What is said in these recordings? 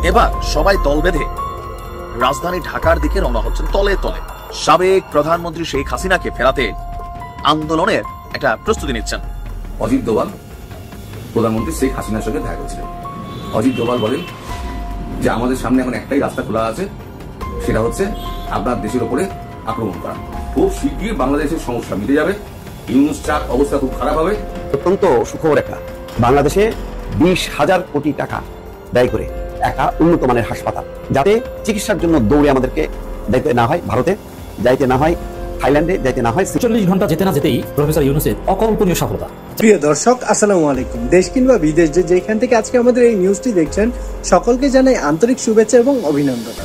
এবার সবাই দল বেঁধে রাজধানী ঢাকার দিকে রওনা হচ্ছেন তলে তলে। সাবেক প্রধানমন্ত্রী শেখ হাসিনাকে ফেরাতে আন্দোলনের একটা প্রস্তুতি নিচ্ছেন। অজিত দোভাল প্রধানমন্ত্রী শেখ হাসিনার সঙ্গে দেখা করেছিলেন। অজিত দোভাল বলেন যে আমাদের সামনে এখন একটাই রাস্তা খোলা আছে, সেটা হচ্ছে আপনার দেশের উপরে আক্রমণ করা। খুব শীঘ্রই বাংলাদেশের সমস্যা মিটে যাবে, ইউনূস চাক অবস্থা খুব খারাপ হবে। অত্যন্ত সুখবর একটা, বাংলাদেশে 20,000 কোটি টাকা ব্যয় করে একটা উন্নত মানের হাসপাতাল, যাতে চিকিৎসার জন্য দৌড়ে আমাদেরকে যাইতে না হয় ভারতে, যাইতে না হয় থাইল্যান্ডে, যাইতে না হয় 40 ঘন্টা যেতে না যেতেই প্রফেসর ইউনূসের অকল্পনীয় সফলতা। প্রিয় দর্শক, আসসালামু আলাইকুম। দেশ কিংবা বিদেশ যেখান থেকে আজকে আমাদের এই নিউজটি দেখছেন, সকলকে জানাই আন্তরিক শুভেচ্ছা এবং অভিনন্দন।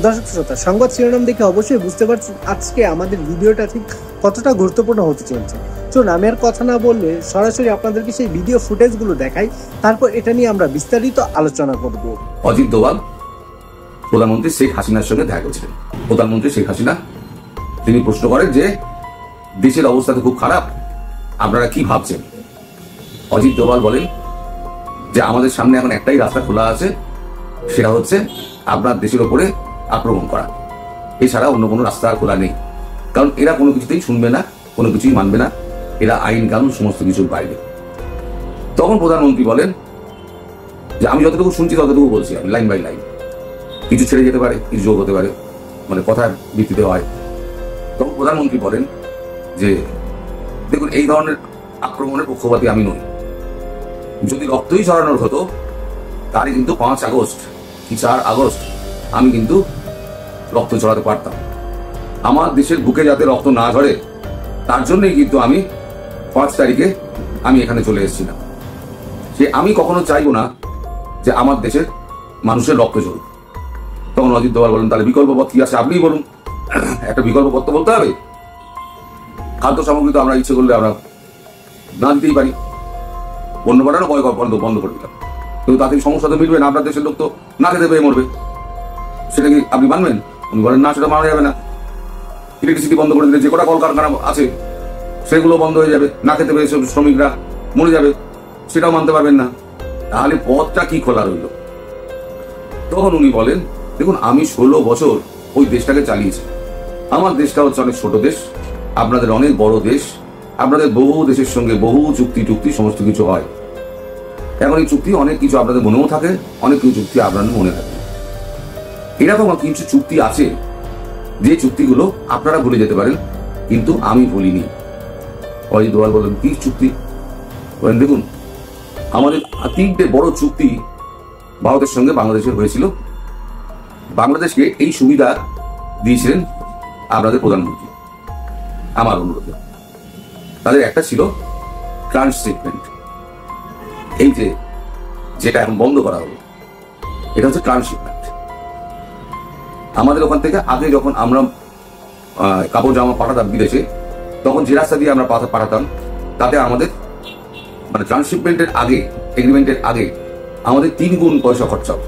দর্শক শ্রোতা, সংবাদ শিরোনাম দেখে অবশ্যই বুঝতে পারছেন আজকে আমাদের ভিডিওটা ঠিক কতটা গুরুত্বপূর্ণ হতে চলছে। চলুন আমি আর কথা না বললে সরাসরি আপনাদেরকে সেই ভিডিও ফুটেজগুলো দেখাই, তারপর এটা নিয়ে আমরা বিস্তারিত আলোচনা করব। অজিত দোভাল প্রধানমন্ত্রী শেখ হাসিনার সঙ্গে দেখা করেছিলেন। প্রধানমন্ত্রী শেখ হাসিনা তিনি প্রশ্ন করেন যে দেশের অবস্থা তো খুব খারাপ, আপনারা কি ভাবছেন? অজিত দোভাল বলেন যে আমাদের সামনে এখন একটাই রাস্তা খোলা আছে, সেটা হচ্ছে আপনার দেশের উপরে আক্রমণ করা। এছাড়া অন্য কোনো রাস্তা আর খোলা নেই, কারণ এরা কোনো কিছুতেই শুনবে না, কোনো কিছুই মানবে না, এরা আইন কানুন সমস্ত কিছুর বাইরে। তখন প্রধানমন্ত্রী বলেন যে আমি যতটুকু শুনছি ততটুকু বলছি, আমি লাইন বাই লাইন, কিছু ছেড়ে যেতে পারে, কিছু যোগ হতে পারে, মানে কথার ভিত্তিতে হয়। তখন প্রধানমন্ত্রী বলেন যে দেখুন, এই ধরনের আক্রমণের পক্ষপাতী আমি নই। যদি রক্তই ঝরানোর হতো তাহলে কিন্তু 5 আগস্ট কি 4 আগস্ট আমি কিন্তু রক্ত ঝরাতে পারতাম। আমার দেশের বুকে যাতে রক্ত না ঝরে তার জন্যই কিন্তু আমি 5 তারিখে আমি এখানে চলে এসেছিলাম। সে আমি কখনো চাইবো না যে আমার দেশের মানুষের রক্ত ঝরুক। তখন অজিত দোভাল বলেন তাহলে বিকল্প পথ কি আছে আপনিই বলুন। একটা বিকল্প পথ তো বলতে হবে। খাদ্য সামগ্রী তো আমরা ইচ্ছে করলে আমরা না দিতেই পারি, বন্য পাঠানো বন্ধ করে দিলাম, কিন্তু তাতে সমস্যা তো মিটবে না, আপনার দেশের লোক তো না খেতে পেয়ে মরবে। সেটা কি আপনি মানবেন? উনি বলেন না, সেটা মানা যাবে না। ইলেকট্রিসিটি বন্ধ করে দিলে যে কটা কলকারখানা আছে সেগুলো বন্ধ হয়ে যাবে, না খেতে পেয়ে শ্রমিকরা মরে যাবে, সেটাও মানতে পারবেন না। তাহলে পথটা কি খোলা রইল? তখন উনি বলেন দেখুন, আমি 16 বছর ওই দেশটাকে চালিয়েছি। আমার দেশটা হচ্ছে অনেক ছোট দেশ, আপনাদের অনেক বড় দেশ, আপনাদের বহু দেশের সঙ্গে বহু চুক্তি সমস্ত কিছু হয়। এখন এই চুক্তি অনেক কিছু আপনাদের মনেও থাকে, অনেক কিছু চুক্তি আপনাদের মনে থাকে। এরকম কিছু চুক্তি আছে যে চুক্তিগুলো আপনারা ভুলে যেতে পারেন, কিন্তু আমি ভুলিনি। অজিত দোভাল বলেন কি চুক্তি? বলেন দেখুন, আমাদের 3টে বড় চুক্তি ভারতের সঙ্গে বাংলাদেশের হয়েছিল। বাংলাদেশকে এই সুবিধা দিয়েছিলেন আপনাদের প্রধানমন্ত্রী আমার অনুরোধে। তাদের একটা ছিল ট্রান্সশিপমেন্ট, এই যেটা এখন বন্ধ করা হলো, এটা হচ্ছে ট্রান্সশিপমেন্ট। আমাদের ওখান থেকে আগে যখন আমরা কাপড় জামা পাঠাতাম বিদেশে, তখন যে রাস্তা দিয়ে আমরা পাঠাতাম তাতে আমাদের মানে ট্রান্সশিপমেন্টের আগে, এগ্রিমেন্টের আগে আমাদের 3 গুণ পয়সা খরচা হতো।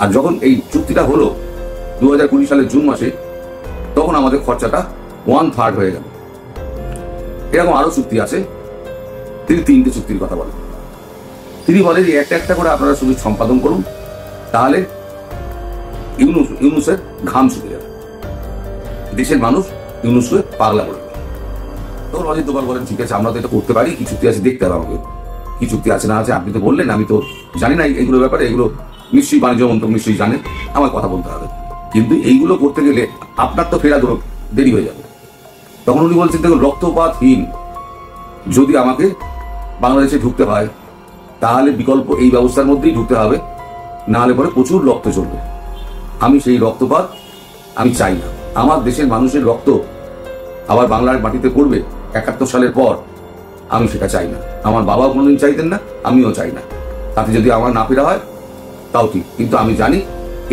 আর যখন এই চুক্তিটা হলো 2020 সালের জুন মাসে, তখন আমাদের খরচাটা 1/3 হয়ে গেল। এরকম আরো চুক্তি আছে। তিনি 3টে চুক্তির কথা বলেন। তিনি বলেন যে একটা করে আপনারা শুধু সম্পাদন করুন, তাহলে ইউনূসের ঘাম শুকে যাবে, দেশের মানুষ ইউনূসকে পাগলা করে দেবে। তখন অজিত দোভাল বলেন ঠিক আছে, আমরা তো এটা করতে পারি, কি চুক্তি আছে দেখতে হবে আমাকে, কি চুক্তি আছে না আছে আপনি তো বললেন, আমি তো জানি না এইগুলোর ব্যাপারে, এগুলো নিশ্চয়ই বাণিজ্য মন্ত্রক নিশ্চয়ই জানেন, আমার কথা বলতে হবে, কিন্তু এইগুলো করতে গেলে আপনার তো ফেরা দেরি হয়ে যাবে। তখন উনি বলছেন দেখুন, রক্তপাতহীন যদি আমাকে বাংলাদেশে ঢুকতে হয় তাহলে বিকল্প এই ব্যবস্থার মধ্যেই ঢুকতে হবে, না হলে পরে প্রচুর রক্ত চলবে। আমি সেই রক্তপাত আমি চাই না। আমার দেশের মানুষের রক্ত আবার বাংলার মাটিতে পড়বে 71 সালের পর, আমি সেটা চাই না। আমার বাবা কোনোদিন চাইতেন না, আমিও চাই না। তাতে যদি আমার না ফেরা হয় তাও ঠিক, কিন্তু আমি জানি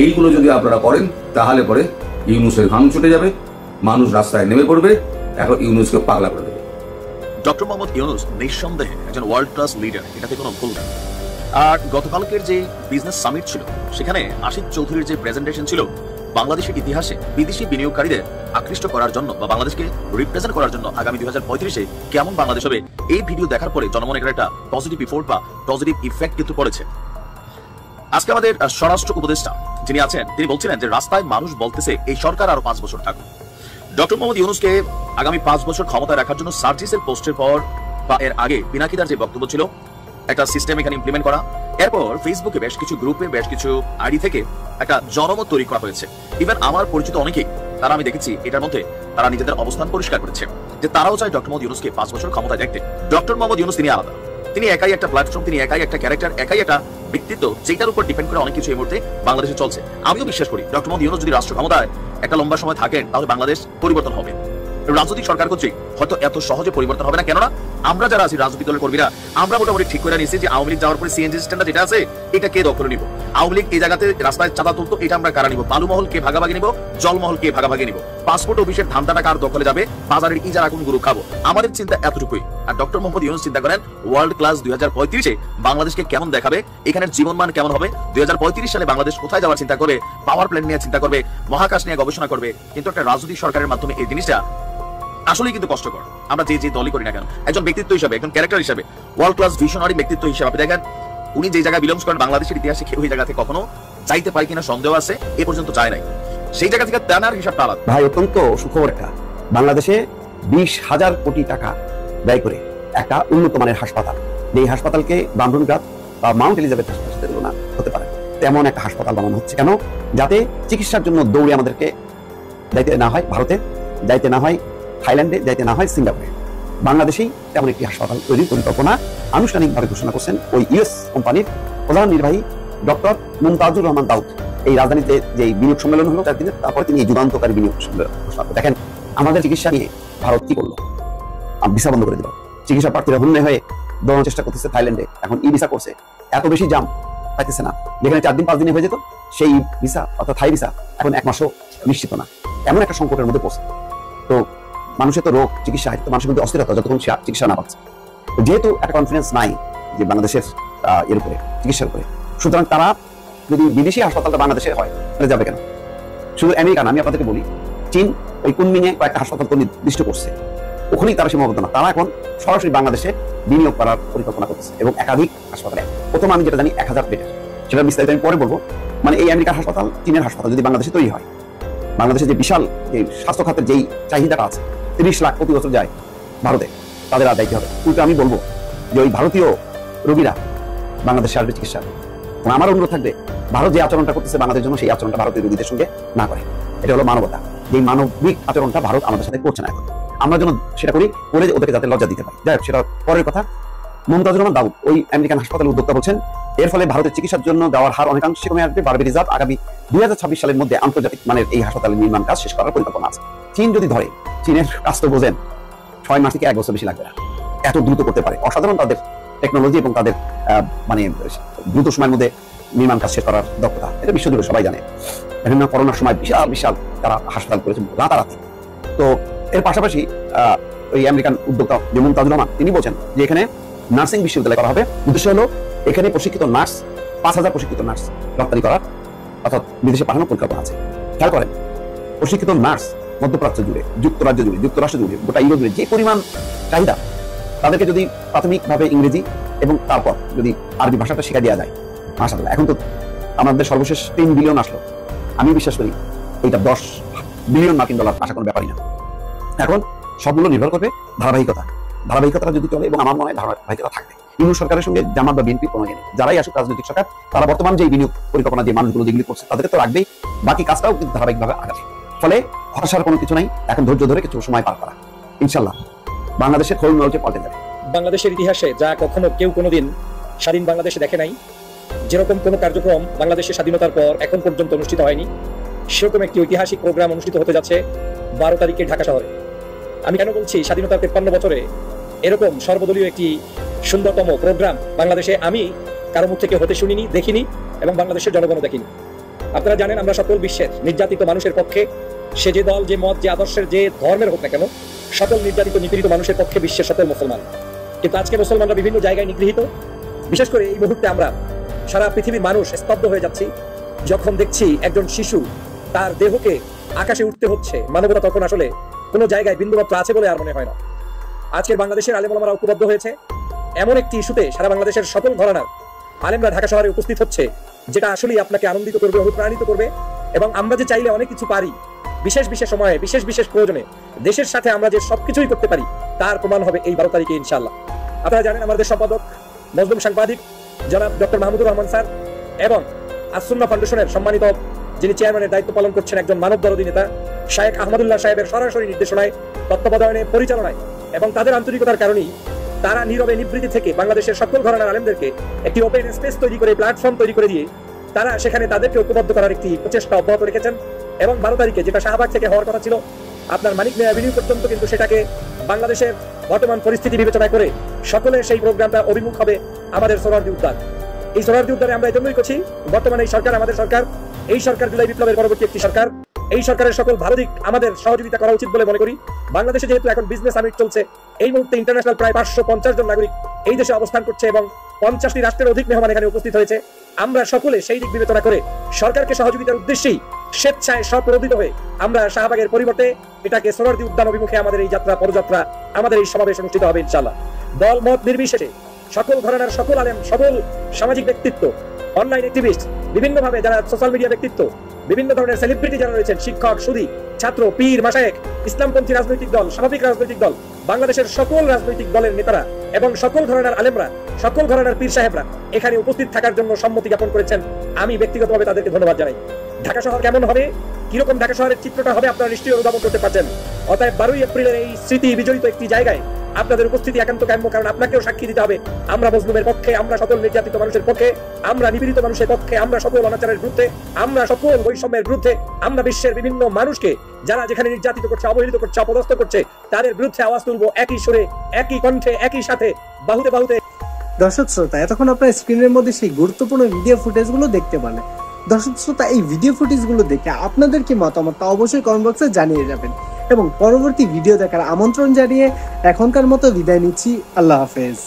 এইগুলো যদি আপনারা করেন তাহলে পরে ইউনূসের ঘাম ছুটে যাবে, মানুষ রাস্তায় নেমে পড়বে, এখন ইউনূসকে পাগলা করে দেবে। ডক্টর মোহাম্মদ ইউনূস নিঃসন্দেহে একজন ওয়ার্ল্ড ক্লাস লিডার, এটাতে কোনো ভুল নেই। আর গতকালকের যে বিজনেস সামিট ছিল, সেখানে আশিক চৌধুরীর যে প্রেজেন্টেশন ছিল, বাংলাদেশের ইতিহাসে বিদেশি বিনিয়োগকারীদের আকৃষ্ট করার জন্য বা বাংলাদেশকে রিপ্রেজেন্ট করার জন্য আগামী 2035-এ কেমন বাংলাদেশ হবে, এই ভিডিও দেখার পরে জনমনে একটা পজিটিভ ইফোর্ট বা পজিটিভ ইফেক্ট কিন্তু পড়েছে। আজকে আমাদের স্বরাষ্ট্র উপদেষ্টা যিনি আছেন তিনি বলছিলেন যে রাস্তায় মানুষ বলতেছে এই সরকার আরো 5 বছর থাকুক। ডক্টর মোহাম্মদ ইউনূসকে আগামী 5 বছর ক্ষমতায় রাখার জন্য সার্জিসের পোস্টের পর বা এর আগে পিনাকিদার যে বক্তব্য ছিল, একটা সিস্টেম এখানে ইমপ্লিমেন্ট করা, এরপর ফেসবুকে বেশ কিছু গ্রুপে বেশ কিছু আইডি থেকে একটা জনমত তৈরি করা হয়েছে। ইভেন আমার পরিচিত অনেকেই তারা আমি দেখেছি এটার মধ্যে তারা নিজেদের অবস্থান পরিষ্কার করেছে যে তারাও চায় ডক্টর মোহাম্মদ ইউনূসকে 5 বছর ক্ষমতায় দেখতে। ডক্টর মোহাম্মদ ইউনূস তিনি আলাদা, তিনি একাই একটা প্ল্যাটফর্ম, তিনি একাই একটা ক্যারেক্টার, একাই একটা ব্যক্তিত্ব, যেটার উপর ডিপেন্ড করে অনেক কিছু এই মুহূর্তে বাংলাদেশে চলছে। আমিও বিশ্বাস করি ডক্টর মোহাম্মদ ইউনূস যদি রাষ্ট্র ক্ষমতায় একটা লম্বা সময় থাকেন তাহলে বাংলাদেশ পরিবর্তন হবে। রাজনৈতিক সরকার কর্তৃক হয়তো এত সহজে পরিবর্তন হবে না, কেননা আমরা যারা আছি রাজনৈতিক দলের কর্মীরা আমরা মোটামুটি ঠিক করে নিয়েছি যে আওয়ামী লীগ যাওয়ার পরে সিএনজি স্ট্যান্ডার্ড যেটা আছে এটা কে দখল নিব, আওয়ামী লীগ এই জায়গাতে রাস্তায় চাঁদা তুলতো এটা আমরা কারা নিব, বালুমহল কে ভাগাভাগি নিব, জলমহল কে ভাগাভাগি নিব, পাসপোর্ট অফিসের ধান্দাটা কার দখলে যাবে, বাজারের ইজারা কোন গুরু খাবো, আমাদের চিন্তা এতটুকুই। আর ডক্টর মোহাম্মদ ইউনূস চিন্তা করেন ওয়ার্ল্ড ক্লাস 2035-এ বাংলাদেশকে কেমন দেখাবে, এখানের জীবনমান কেমন হবে, 2035 সালে বাংলাদেশ কোথায় যাওয়ার চিন্তা করবে, পাওয়ার প্ল্যান নিয়ে চিন্তা করবে, মহাকাশ নিয়ে গবেষণা করবে। কিন্তু একটা রাজনৈতিক সরকারের মাধ্যমে এই জিনিসটা আসলেই কিন্তু কষ্টকর। আমরা যে দলই করি না কেন, একজন ব্যক্তিত্ব হিসাবে, একজন ক্যারেক্টার হিসাবে, ওয়ার্ল্ড ক্লাস ভিশনারি ব্যক্তিত্ব হিসাবে আপনি দেখেন উনি যে জায়গায় বিলংস করেন বাংলাদেশের ইতিহাসে কেউ ওই জায়গা থেকে কখনো যাইতে পারে কিনা সন্দেহ আছে, এ পর্যন্ত যায় নাই। সেই জায়গা থেকে তেনার হিসাবটা আলাদা। ভাই অত্যন্ত সুখবর একটা, বাংলাদেশে 20,000 কোটি টাকা ব্যয় করে একটা উন্নত মানের হাসপাতাল, যে হাসপাতালকে বামরুনঘাট বা মাউন্ট এলিজাবেথ হাসপাতালের সাথে তুলনা হতে পারে তেমন একটা হাসপাতাল বানানো হচ্ছে। কেন? যাতে চিকিৎসার জন্য দৌড়ে আমাদেরকে যাইতে না হয় ভারতে, যাইতে না হয় থাইল্যান্ডে, যাইতে না হয় সিঙ্গাপুরে, বাংলাদেশেই তেমন একটি হাসপাতাল তৈরির পরিকল্পনা আনুষ্ঠানিকভাবে ঘোষণা করছেন ওই ইউএস কোম্পানির প্রধান নির্বাহী ডক্টর মুমতাজুর রহমান দাউদ। এই রাজধানীতে যে বিনিয়োগ সম্মেলন হলো 4 দিনের, তারপরে তিনি এই যুগান্তকারী বিনিয়োগ সম্মেলন ঘোষণা করেন। দেখেন আমাদের চিকিৎসা নিয়ে ভারত কি করলো, ভিসা বন্ধ করে দিল, চিকিৎসা প্রার্থীরা হন্যে হয়ে দৌড়ানোর চেষ্টা করতেছে থাইল্যান্ডে, এখন ই ভিসা করছে, এত বেশি জাম পাইতেছে না, যেখানে 4 দিন 5 দিনে হয়ে যেত সেই ভিসা অর্থাৎ থাই ভিসা এখন 1 মাসও নিশ্চিত না, এমন একটা সংকটের মধ্যে পড়ছে। তো মানুষের তো রোগ চিকিৎসা হয়, তো মানুষের মধ্যে অস্থিরতা যতক্ষণ চিকিৎসা না পাচ্ছে, যেহেতু একটা কনফিডেন্স নাই যে বাংলাদেশের এর উপরে চিকিৎসার উপরে, সুতরাং তারা যদি বিদেশি হাসপাতালটা বাংলাদেশে হয় তাহলে যাবে কেন? শুধু আমেরিকা না, আমি আপনাদেরকে বলি চীন ওই কুনমিংয়ে কয়েকটা হাসপাতাল নির্দিষ্ট করছে, ওখানেই তারা সীমাবদ্ধ না, তারা এখন সরাসরি বাংলাদেশে বিনিয়োগ করার পরিকল্পনা করছে এবং একাধিক হাসপাতালে। প্রথম আমি যেটা জানি 1000 বেডের, সেটা বিস্তারিত আমি পরে বলবো। মানে এই আমেরিকার হাসপাতাল, চীনের হাসপাতাল যদি বাংলাদেশে তৈরি হয়, বাংলাদেশে যে বিশাল যে স্বাস্থ্য খাতের যেই চাহিদাটা আছে 30 লাখ প্রতি বছর যায় ভারতে, তাদের আর দায়িত্ব হবে। উল্টো আমি বলবো যে ওই ভারতীয় রোগীরা বাংলাদেশে আসবে চিকিৎসা। আমার অনুরোধ থাকবে ভারত যে আচরণটা করতেছে বাংলাদেশের জন্য, সেই আচরণটা ভারতীয় রোগীদের সঙ্গে না করে। এটা হলো মানবতা, যে মানবিক আচরণটা ভারত আমাদের সাথে করছে না এখন, আমরা যেন সেটা করি, করে ওদেরকে যাতে লজ্জা দিতে পারি। যাই হোক, সেটা পরের কথা। মুমতাজুর রহমান দাউদ ওই আমেরিকান হাসপাতালের উদ্যোক্তা বলছেন এর ফলে ভারতের চিকিৎসার জন্য দেওয়ার হার অনেকাংশে কমে আসবে, বাড়বে রিজার্ভ। আগামী 2026 সালের মধ্যে আন্তর্জাতিক মানের এই হাসপাতালের নির্মাণ কাজ শেষ করার পরিকল্পনা আছে। চীন যদি ধরে, চীনের কাজ তো বোঝেন, 6 মাস থেকে 1 বছর বেশি লাগবে না, এত দ্রুত করতে পারে। অসাধারণ তাদের টেকনোলজি এবং তাদের মানে দ্রুত সময়ের মধ্যে নির্মাণ কাজ শেষ করার দক্ষতা, এটা বিশ্বজুড়ে সবাই জানে। বিভিন্ন করোনার সময় বিশাল বিশাল তারা হাসপাতাল করেছে রাতারাতি। তো এর পাশাপাশি ওই আমেরিকান উদ্যোক্তা যে মুমতাজুর রহমান তিনি বলছেন যে এখানে নার্সিং বিশ্ববিদ্যালয় করা হবে। উদ্দেশ্য হলো এখানে প্রশিক্ষিত নার্স 5000 প্রশিক্ষিত নার্স রপ্তানি করার অর্থাৎ বিদেশে পাঠানোর পরিকল্পনা আছে। খেয়াল করেন, প্রশিক্ষিত নার্স মধ্যপ্রাচ্য জুড়ে, যুক্তরাজ্য জুড়ে, যুক্তরাষ্ট্র জুড়ে, গোটা ইউরোপ জুড়ে যে পরিমাণ চাহিদা, তাদেরকে যদি প্রাথমিকভাবে ইংরেজি এবং তারপর যদি আরবি ভাষাটা শেখা দেওয়া যায়, মাশাআল্লাহ। এখন তো আমাদের সর্বশেষ 3 বিলিয়ন আসলো, আমি বিশ্বাস করি এইটা 10 বিলিয়ন মার্কিন ডলার আশা কোনো ব্যাপারই না। এখন সবগুলো নির্ভর করবে ধারাবাহিকতা যদি চলে, এবং আমার মনে হয় ধারাবাহিকতা থাকবে। ইউনূস সরকারের সঙ্গে জামাত বা বিএনপি কোনো নেই, যারাই আসুক রাজনৈতিক সরকার, তারা বর্তমান যে বিনিয়োগ পরিকল্পনা যে মানুষগুলো যেগুলি করছে তাদেরকে তো রাখবেই, বাকি কাজটাও কিন্তু ধারাবাহিকভাবে আগাবে। ফলে হতাশার কোনো কিছু নাই, এখন ধৈর্য ধরে কিছু সময় পার করা, ইনশাল্লাহ বাংলাদেশের খোল নলচে পাল্টে যাবে। বাংলাদেশের ইতিহাসে যা কখনো কেউ কোনোদিন স্বাধীন বাংলাদেশে দেখে নাই, যেরকম কোনো কার্যক্রম বাংলাদেশের স্বাধীনতার পর এখন পর্যন্ত অনুষ্ঠিত হয়নি, সেরকম একটি ঐতিহাসিক প্রোগ্রাম অনুষ্ঠিত হতে যাচ্ছে 12 তারিখে ঢাকা শহরে। আমি কেন বলছি স্বাধীনতার 53 বছরে এরকম সর্বদলীয় একটি সুন্দরতম প্রোগ্রাম বাংলাদেশে আমি কারো মুখ থেকে হতে শুনিনি, দেখিনি, এবং বাংলাদেশের জনগণও দেখিনি। আপনারা জানেন আমরা সকল বিশ্বের নির্যাতিত মানুষের পক্ষে, সে যে দল, যে মত, যে আদর্শের, যে ধর্মের হোক না কেন, সকল নির্যাতিত নিপীড়িত মানুষের পক্ষে বিশ্বের সকল মুসলমান। কিন্তু আজকে মুসলমানরা বিভিন্ন জায়গায় নিগৃহীত। বিশেষ করে এই মুহূর্তে আমরা সারা পৃথিবীর মানুষ স্তব্ধ হয়ে যাচ্ছি যখন দেখছি একজন শিশু তার দেহকে আকাশে উঠতে হচ্ছে। মানবতা তখন আসলে কোনো জায়গায় বিন্দুমাত্র আছে বলে আর মনে হয় না। আজকের বাংলাদেশের আলেম ওলামারা ঐক্যবদ্ধ হয়েছে এমন একটি ইস্যুতে, সারা বাংলাদেশের সকল ঘরানার আলেমরা ঢাকা শহরে উপস্থিত হচ্ছে যেটা আসলেই আপনাকে আনন্দিত করবে, অনুপ্রাণিত করবে। এবং আমরা যে চাইলে অনেক কিছু পারি, বিশেষ বিশেষ সময়ে বিশেষ বিশেষ প্রয়োজনে দেশের সাথে আমরা যে সবকিছুই করতে পারি, তার প্রমাণ হবে এই 12 তারিখে ইনশাআল্লাহ। আপনারা জানেন আমাদের সম্পাদক মজলুম সাংবাদিক জনাব ডক্টর মাহমুদুর রহমান স্যার এবং আসুন্নাহ ফাউন্ডেশনের সম্মানিত যিনি চেয়ারম্যানের দায়িত্ব পালন করছেন একজন মানবদরদী নেতা শায়েখ আহমদুল্লাহ সাহেবের সরাসরি নির্দেশনায়, তত্ত্বাবধানে, পরিচালনায় এবং তাদের আন্তরিকতার কারণেই তারা নীরবে নিবৃত্তি থেকে বাংলাদেশের সকল ঘরানার আলেমদেরকে একটি ওপেন স্পেস তৈরি করে, প্ল্যাটফর্ম তৈরি করে দিয়ে তারা সেখানে তাদেরকে ঐক্যবদ্ধ করার একটি প্রচেষ্টা অব্যাহত রেখেছেন। এবং 12 তারিখে যেটা শাহবাগ থেকে হওয়ার কথা ছিল, আপনার মানিক মিয়া অ্যাভিনিউ পর্যন্ত, কিন্তু সেটাকে বাংলাদেশের বর্তমান পরিস্থিতি বিবেচনা করে সকলের সেই প্রোগ্রামটা অভিমুখ হবে আমাদের সোহরাওয়ার্দী উদ্যান। এই সোহরাওয়ার্দী উদ্যানে আমরা এই জন্যই করছি, বর্তমানে এই সরকার, আমাদের সরকার, এই সরকার জুলাই বিপ্লবের পরবর্তী একটি সরকার। এই সরকারের সকল ভালো দিক আমাদের সহযোগিতা করা উচিত বলে মনে করি। বাংলাদেশে যেহেতু এখন বিজনেস সামিট চলছে, এই মুহূর্তে ইন্টারন্যাশনাল প্রায় 550 জন নাগরিক এই দেশে অবস্থান করছে এবং 50টি রাষ্ট্রের অধিক মেহমান এখানে উপস্থিত হয়েছে। আমরা সকলে সেই দিক বিবেচনা করে সরকারকে সহযোগিতার উদ্দেশ্যেই স্বেচ্ছায় স্বপ্রণোদিত হয়ে আমরা শাহবাগের পরিবর্তে এটাকে সোহরাওয়ার্দী উদ্যান অভিমুখে আমাদের এই যাত্রা, পদযাত্রা, আমাদের এই সমাবেশ অনুষ্ঠিত হবে ইনশাআল্লাহ। দল মত নির্বিশেষে সকল ঘরানার সকল আলেম, সকল সামাজিক ব্যক্তিত্ব, অনলাইন অ্যাক্টিভিস্ট, বিভিন্নভাবে যারা সোশ্যাল মিডিয়া ব্যক্তিত্ব, বিভিন্ন ধরনের সেলিব্রিটি যারা রয়েছেন, শিক্ষক, সুদী, ছাত্র, পীর, মাশায়েখ, ইসলামপন্থী রাজনৈতিক দল, স্বাভাবিক রাজনৈতিক দল, বাংলাদেশের সকল রাজনৈতিক দলের নেতারা এবং সকল ঘরানার আলেমরা, সকল ঘরানার পীর সাহেবরা এখানে উপস্থিত থাকার জন্য সম্মতি জ্ঞাপন করেছেন। আমি ব্যক্তিগতভাবে তাদেরকে ধন্যবাদ জানাই। ঢাকা শহর কেমন হবে, কিরকম ঢাকা শহরের চিত্রটা হবে আপনারা নিশ্চয়ই অনুধাবন করতে পারছেন। অতএব 12 এপ্রিলের এই স্মৃতি বিজড়িত একটি জায়গায় আপনাদের উপস্থিতি একান্ত কাম্য, কারণ আপনাকেও সাক্ষী দিতে হবে আমরা মজলুমের পক্ষে, আমরা সকল নির্যাতিত মানুষের পক্ষে, আমরা নিপীড়িত মানুষের পক্ষে, আমরা সকল অনাচারের বিরুদ্ধে, আমরা সকল বৈষম্যের বিরুদ্ধে, আমরা বিশ্বের বিভিন্ন মানুষকে যারা যেখানে নির্যাতিত করছে, অবহেলিত করছে, অপদস্থ করছে, তাদের বিরুদ্ধে আওয়াজ তুলবো একই সুরে, একই কণ্ঠে, একই সাথে, বাহুতে বাহুতে। দর্শক শ্রোতা, এতক্ষণ আপনার স্ক্রিনের মধ্যে সেই গুরুত্বপূর্ণ ভিডিও ফুটেজগুলো দেখতে পারেন। দর্শক শ্রোতা, এই ভিডিও ফুটেজগুলো দেখে আপনাদের কি মতামত তা অবশ্যই কমেন্ট বক্সে জানিয়ে যাবেন এবং পরবর্তী ভিডিও দেখার আমন্ত্রণ জানিয়ে এখনকার মতো বিদায় নিচ্ছি। আল্লাহ হাফেজ।